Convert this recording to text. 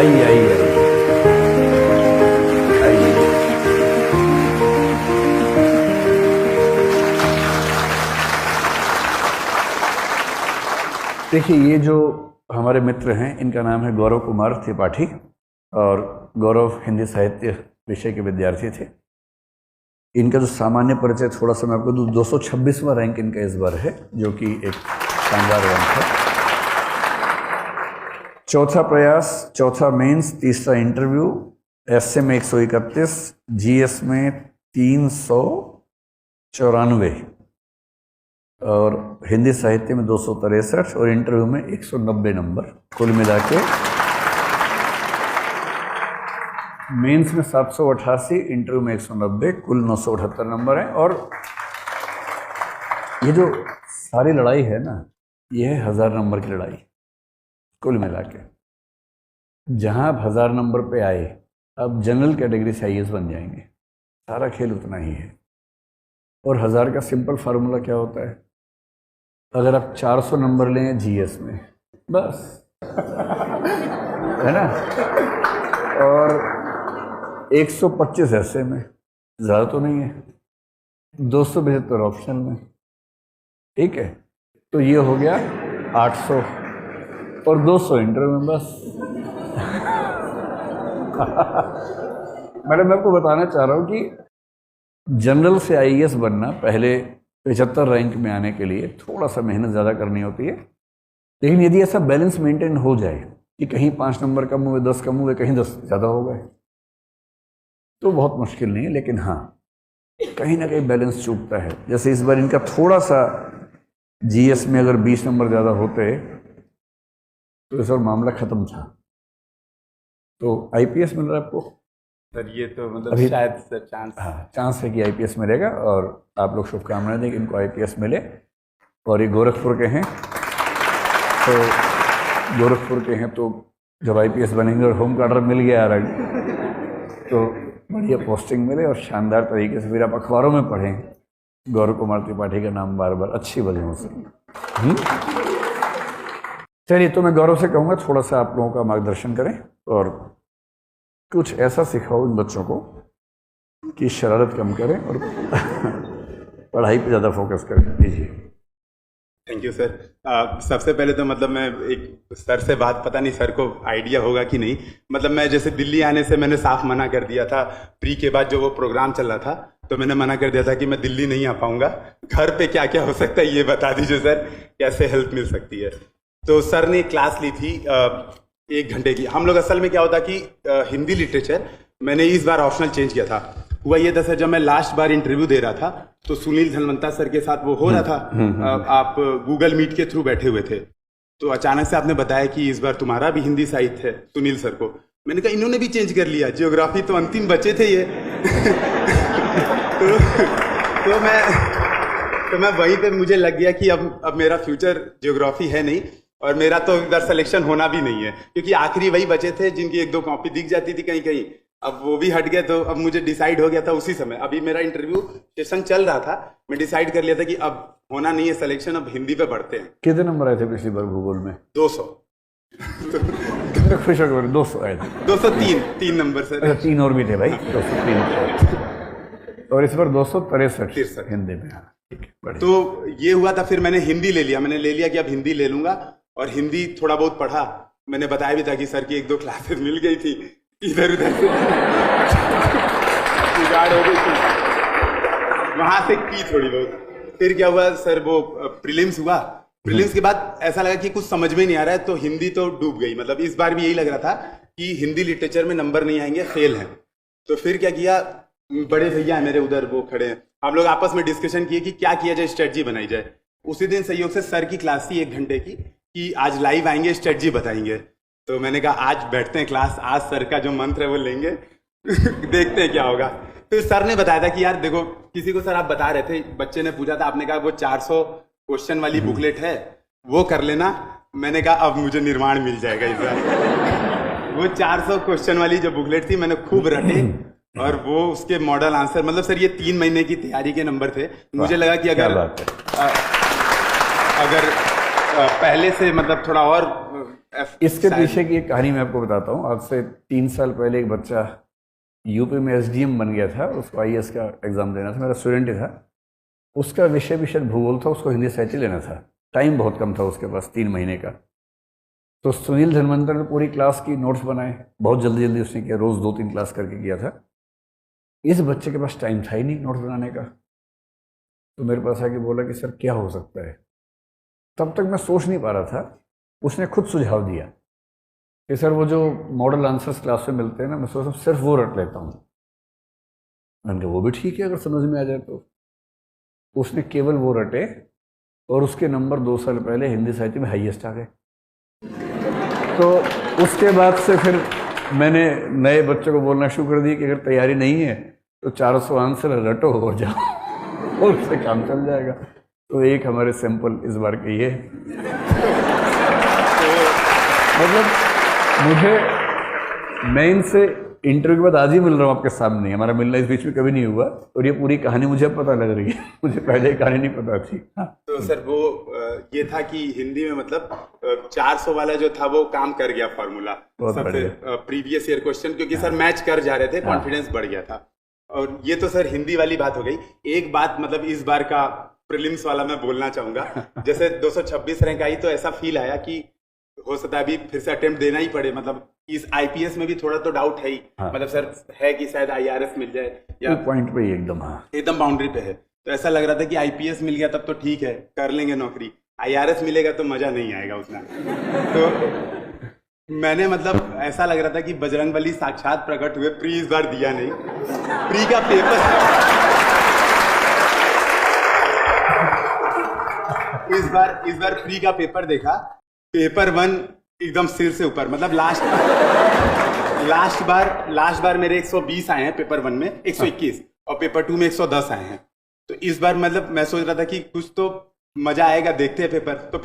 आइए आइए आइए आइए। देखिए, ये जो हमारे मित्र हैं, इनका नाम है गौरव कुमार त्रिपाठी और गौरव हिंदी साहित्य विषय के विद्यार्थी थे। इनका जो सामान्य परिचय थोड़ा सा मैं आपको दूं, 226वां रैंक इनका इस बार है, जो कि एक शानदार रैंक है। चौथा प्रयास, चौथा मेंस, तीसरा इंटरव्यू, एसए में 131, जीएस में 394 और हिंदी साहित्य में 263 और इंटरव्यू में 190 नंबर। कुल मिला के मेंस में 788, इंटरव्यू में 190, कुल 978 नंबर हैं। और ये जो सारी लड़ाई है ना, ये है 1000 नंबर की लड़ाई कुल मिला के। जहां आप 1000 नंबर पे आए, अब जनरल कैटेगरी से आईएएस बन जाएंगे। सारा खेल उतना ही है। और 1000 का सिंपल फार्मूला क्या होता है? अगर आप 400 नंबर लें जीएस में, बस है ना, और 125 ऐसे में, ज़्यादा तो नहीं है, 275 ऑप्शन में, ठीक है। तो ये हो गया 800 और 200 इंटरव्यू में, बस। मैडम, मैं आपको बताना चाह रहा हूँ कि जनरल से आईएएस बनना, पहले 75 रैंक में आने के लिए थोड़ा सा मेहनत ज़्यादा करनी होती है। लेकिन यदि ऐसा बैलेंस मेंटेन हो जाए कि कहीं 5 नंबर कम हुए, 10 कम हुए, कहीं 10 ज़्यादा हो गए, तो बहुत मुश्किल नहीं है। लेकिन हाँ, कहीं ना कहीं बैलेंस चूकता है। जैसे इस बार इनका थोड़ा सा जीएस में अगर 20 नंबर ज़्यादा होते तो इस बार मामला ख़त्म था। तो आईपीएस मिल रहा है आपको सर? ये तो मतलब अभी शायद सर चांस, हाँ, चांस है कि आईपीएस मिलेगा और आप लोग शुभकामनाएं दें कि इनको आईपीएस मिले। और ये गोरखपुर के हैं, तो गोरखपुर के हैं, तो जब आईपीएस बनेंगे और होम क्वार्टर मिल गया अलग, तो बढ़िया पोस्टिंग मिले और शानदार तरीके से फिर आप अखबारों में पढ़ें गौरव कुमार त्रिपाठी का नाम बार बार अच्छी वजहों से। चलिए, तो मैं गौरव से कहूँगा थोड़ा सा आप लोगों का मार्गदर्शन करें और कुछ ऐसा सिखाओ इन बच्चों को कि शरारत कम करें और पढ़ाई पे ज़्यादा फोकस कर दीजिए। Thank you sir. सबसे पहले तो मतलब मैं एक सर से बात, पता नहीं सर को आइडिया होगा कि नहीं, मतलब मैं जैसे दिल्ली आने से मैंने साफ मना कर दिया था। प्री के बाद जो वो प्रोग्राम चल रहा था, तो मैंने मना कर दिया था कि मैं दिल्ली नहीं आ पाऊंगा। घर पे क्या क्या हो सकता है ये बता दीजिए सर, कैसे हेल्प मिल सकती है। तो सर ने क्लास ली थी 1 घंटे की। हम लोग असल में क्या होता कि हिंदी लिटरेचर मैंने इस बार ऑप्शनल चेंज किया था। हुआ ये था सर, जब मैं लास्ट बार इंटरव्यू दे रहा था तो सुनील धनवंता सर के साथ वो हो रहा था, आप गूगल मीट के थ्रू बैठे हुए थे। तो अचानक से आपने बताया कि इस बार तुम्हारा भी हिंदी साहित्य है सुनील सर को। मैंने कहा इन्होंने भी चेंज कर लिया, जियोग्राफी तो अंतिम बचे थे ये। तो मैं वहीं पे मुझे लग गया कि अब मेरा फ्यूचर जियोग्राफी है नहीं, और मेरा तो इधर सिलेक्शन होना भी नहीं है, क्योंकि आखिरी वही बचे थे जिनकी 1-2 कॉपी दिख जाती थी कहीं कहीं। अब वो भी हट गए, तो अब मुझे डिसाइड हो गया था उसी समय। अभी मेरा इंटरव्यू सेशन चल रहा था, मैं डिसाइड कर लिया था कि अब होना नहीं है सिलेक्शन, अब हिंदी पे बढ़ते हैं। कितने नंबर आए थे पिछली बार भूगोल में? 200। खुश हो गए, 200 आए थे। 203 नंबर सर। अच्छा, 3 और भी थे भाई, 203 और इस बार 263 हिंदी में। ठीक है, तो ये हुआ था, फिर मैंने हिंदी ले लिया। मैंने ले लिया कि अब हिंदी ले लूंगा, और हिंदी थोड़ा बहुत पढ़ा। मैंने बताया भी था कि सर की 1-2 क्लासेस मिल गई थी, इधर उधर से जुगाड़ हो गई थी, वहां से की थोड़ी बहुत। फिर क्या हुआ सर, वो प्रीलिम्स हुआ। प्रीलिम्स के बाद ऐसा लगा कि कुछ समझ में नहीं आ रहा है, तो हिंदी तो डूब गई। मतलब इस बार भी यही लग रहा था कि हिंदी लिटरेचर में नंबर नहीं आएंगे, फेल हैं। तो फिर क्या किया, बड़े भैया मेरे उधर वो खड़े हैं, हम लोग आपस में डिस्कशन किए कि क्या किया जाए, स्ट्रेटजी बनाई जाए। उसी दिन संयोग से सर की क्लास थी 1 घंटे की, कि आज लाइव आएंगे, स्ट्रेटजी बताएंगे। तो मैंने कहा आज बैठते हैं क्लास, आज सर का जो मंत्र है वो लेंगे देखते हैं क्या होगा। फिर सर ने बताया था कि यार देखो, किसी को सर आप बता रहे थे, बच्चे ने पूछा था, आपने कहा वो 400 क्वेश्चन वाली बुकलेट है, वो कर लेना। मैंने कहा अब मुझे निर्माण मिल जाएगा इस बार। वो 400 क्वेश्चन वाली जो बुकलेट थी, मैंने खूब रटे, और वो उसके मॉडल आंसर, मतलब सर ये 3 महीने की तैयारी के नंबर थे। मुझे लगा कि अगर पहले से मतलब थोड़ा और इसके पीछे की एक कहानी मैं आपको बताता हूँ। आज से 3 साल पहले एक बच्चा यूपी में एसडीएम बन गया था, उसको आईएएस का एग्ज़ाम देना था, मेरा स्टूडेंट ही था। उसका विषय भी शायद भूगोल था, उसको हिंदी साहित्य लेना था, टाइम बहुत कम था उसके पास, 3 महीने का। तो सुनील धनवंतर ने पूरी क्लास की नोट्स बनाए, बहुत जल्दी जल्दी उसने किया, रोज़ 2-3 क्लास करके किया था। इस बच्चे के पास टाइम था ही नहीं नोट्स बनाने का। तो मेरे पास आके बोला कि सर क्या हो सकता है। तब तक मैं सोच नहीं पा रहा था, उसने खुद सुझाव दिया कि सर वो जो मॉडल आंसर्स क्लास में मिलते हैं ना, मैं सोचता हूँ सिर्फ वो रट लेता हूँ। मैंने कहा वो भी ठीक है अगर समझ में आ जाए तो। उसने केवल वो रटे और उसके नंबर 2 साल पहले हिंदी साहित्य में हाईएस्ट आ गए। तो उसके बाद से फिर मैंने नए बच्चों को बोलना शुरू कर दिया कि अगर तैयारी नहीं है तो 400 आंसर रटो और जाओ और उससे काम चल जाएगा। तो एक हमारे सैंपल इस बार के ये मतलब मुझे, मैं इनसे इंटरव्यू के बाद आज ही मिल रहा हूँ आपके सामने, हमारा मिलना इस बीच में कभी नहीं हुआ और ये पूरी कहानी मुझे अब पता लग रही है, मुझे पहले कहानी नहीं पता थी। हाँ। तो सर वो ये था कि हिंदी में मतलब 400 वाला जो था वो काम कर गया फॉर्मूला सबसे प्रीवियस ईयर क्वेश्चन, क्योंकि सर मैच कर जा रहे थे, कॉन्फिडेंस बढ़ गया था। और ये तो सर हिंदी वाली बात हो गई। एक बात मतलब इस बार का प्रीलिम्स वाला मैं बोलना चाहूंगा। जैसे 226 रैंक आई तो ऐसा फील आया कि हो सकता है अभी फिर से अटेम्प्ट देना ही पड़े। मतलब इस आईपीएस में भी थोड़ा तो डाउट है ही। हाँ। मतलब सर है कि शायद आईआरएस मिल जाए या पॉइंट पे एकदम, हाँ एकदम बाउंड्री पे है। तो ऐसा लग रहा था कि आईपीएस मिल गया तब तो ठीक है, कर लेंगे नौकरी, आईआरएस मिलेगा तो मजा नहीं आएगा उतना। तो मैंने मतलब ऐसा लग रहा था कि बजरंगबली साक्षात प्रकट हुए, प्री इस बार दिया नहीं। प्री का पेपर इस बार प्री का पेपर देखा, पेपर 1 एकदम सिर से ऊपर। मतलब लास्ट बार मेरे 120 आए हैं पेपर 1 में, 121, और पेपर 2 में 110 आए हैं। तो इस बार मतलब मैं सोच रहा था कि कुछ तो मजा आएगा, देखते हैं पेपर। तो